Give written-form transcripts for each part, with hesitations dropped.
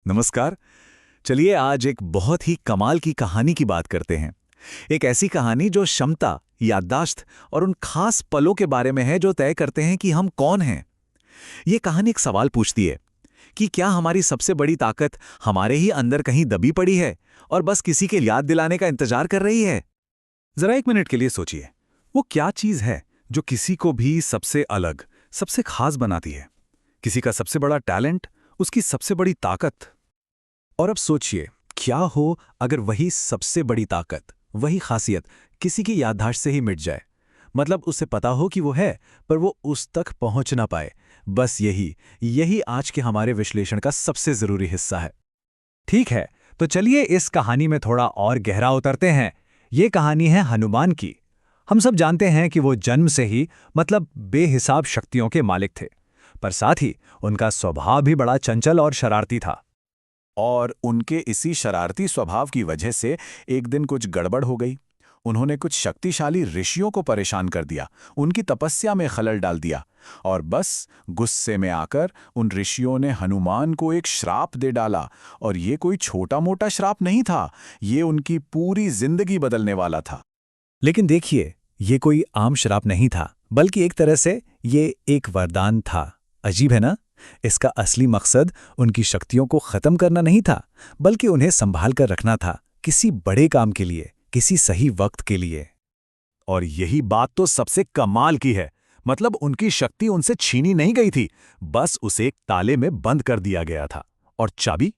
नमस्कार। चलिए आज एक बहुत ही कमाल की कहानी की बात करते हैं। एक ऐसी कहानी जो क्षमता, याददाश्त और उन खास पलों के बारे में है जो तय करते हैं कि हम कौन हैं। ये कहानी एक सवाल पूछती है कि क्या हमारी सबसे बड़ी ताकत हमारे ही अंदर कहीं दबी पड़ी है और बस किसी के याद दिलाने का इंतजार कर रही है। जरा एक मिनट के लिए सोचिए, वो क्या चीज है जो किसी को भी सबसे अलग, सबसे खास बनाती है। किसी का सबसे बड़ा टैलेंट, उसकी सबसे बड़ी ताकत। और अब सोचिए, क्या हो अगर वही सबसे बड़ी ताकत, वही खासियत किसी की याददाश्त से ही मिट जाए। मतलब उसे पता हो कि वो है, पर वो उस तक पहुंच ना पाए। बस यही यही आज के हमारे विश्लेषण का सबसे जरूरी हिस्सा है। ठीक है, तो चलिए इस कहानी में थोड़ा और गहरा उतरते हैं। ये कहानी है हनुमान की। हम सब जानते हैं कि वो जन्म से ही मतलब बेहिसाब शक्तियों के मालिक थे, पर साथ ही उनका स्वभाव भी बड़ा चंचल और शरारती था। और उनके इसी शरारती स्वभाव की वजह से एक दिन कुछ गड़बड़ हो गई। उन्होंने कुछ शक्तिशाली ऋषियों को परेशान कर दिया, उनकी तपस्या में खलल डाल दिया। और बस गुस्से में आकर उन ऋषियों ने हनुमान को एक श्राप दे डाला। और ये कोई छोटा मोटा श्राप नहीं था, ये उनकी पूरी जिंदगी बदलने वाला था। लेकिन देखिए, ये कोई आम शराप नहीं था, बल्कि एक तरह से ये एक वरदान था। अजीब है ना? इसका असली मकसद उनकी शक्तियों को खत्म करना नहीं था, बल्कि उन्हें संभाल कर रखना था, किसी बड़े काम के लिए, किसी सही वक्त के लिए। और यही बात तो सबसे कमाल की है। मतलब उनकी शक्ति उनसे छीनी नहीं गई थी, बस उसे एक ताले में बंद कर दिया गया था। और चाबी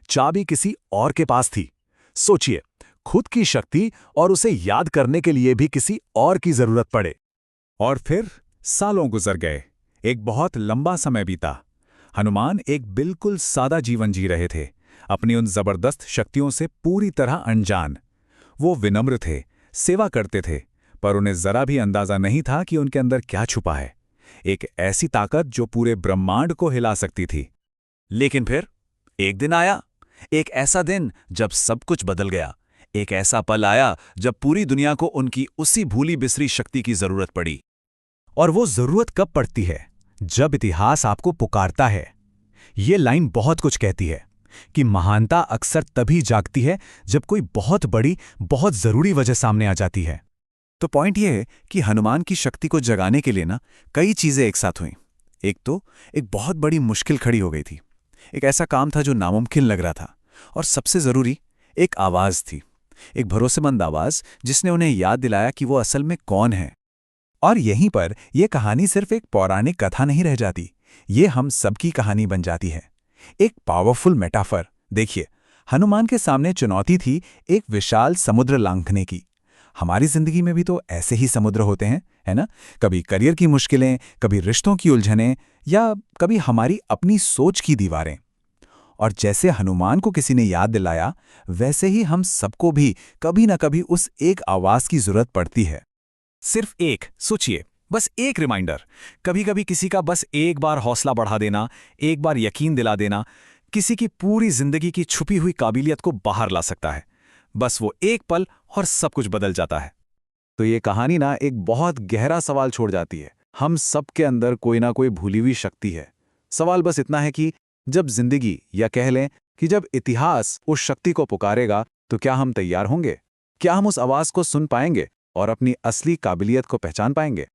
चाबी किसी और के पास थी। सोचिए, खुद की शक्ति और उसे याद करने के लिए भी किसी और की जरूरत पड़े। और फिर सालों गुजर गए, एक बहुत लंबा समय बीता। हनुमान एक बिल्कुल सादा जीवन जी रहे थे, अपनी उन जबरदस्त शक्तियों से पूरी तरह अनजान। वो विनम्र थे, सेवा करते थे, पर उन्हें जरा भी अंदाजा नहीं था कि उनके अंदर क्या छुपा है। एक ऐसी ताकत जो पूरे ब्रह्मांड को हिला सकती थी। लेकिन फिर एक दिन आया, एक ऐसा दिन जब सब कुछ बदल गया। एक ऐसा पल आया जब पूरी दुनिया को उनकी उसी भूली बिसरी शक्ति की जरूरत पड़ी। और वो जरूरत कब पड़ती है? जब इतिहास आपको पुकारता है। ये लाइन बहुत कुछ कहती है कि महानता अक्सर तभी जागती है जब कोई बहुत बड़ी, बहुत जरूरी वजह सामने आ जाती है। तो पॉइंट ये है कि हनुमान की शक्ति को जगाने के लिए ना कई चीजें एक साथ हुईं। एक बहुत बड़ी मुश्किल खड़ी हो गई थी। एक ऐसा काम था जो नामुमकिन लग रहा था। और सबसे जरूरी, एक आवाज थी, एक भरोसेमंद आवाज जिसने उन्हें याद दिलाया कि वो असल में कौन है। और यहीं पर यह कहानी सिर्फ एक पौराणिक कथा नहीं रह जाती, ये हम सबकी कहानी बन जाती है। एक पावरफुल मेटाफर। देखिए, हनुमान के सामने चुनौती थी एक विशाल समुद्र लांघने की। हमारी जिंदगी में भी तो ऐसे ही समुद्र होते हैं, है ना? कभी करियर की मुश्किलें, कभी रिश्तों की उलझनें, या कभी हमारी अपनी सोच की दीवारें। और जैसे हनुमान को किसी ने याद दिलाया, वैसे ही हम सबको भी कभी ना कभी उस एक आवाज की जरूरत पड़ती है। सिर्फ एक, सोचिए, बस एक रिमाइंडर। कभी कभी किसी का बस एक बार हौसला बढ़ा देना, एक बार यकीन दिला देना, किसी की पूरी जिंदगी की छुपी हुई काबिलियत को बाहर ला सकता है। बस वो एक पल और सब कुछ बदल जाता है। तो ये कहानी ना एक बहुत गहरा सवाल छोड़ जाती है। हम सबके अंदर कोई ना कोई भूली हुई शक्ति है। सवाल बस इतना है कि जब जिंदगी, या कह लें कि जब इतिहास उस शक्ति को पुकारेगा, तो क्या हम तैयार होंगे? क्या हम उस आवाज को सुन पाएंगे और अपनी असली काबिलियत को पहचान पाएंगे?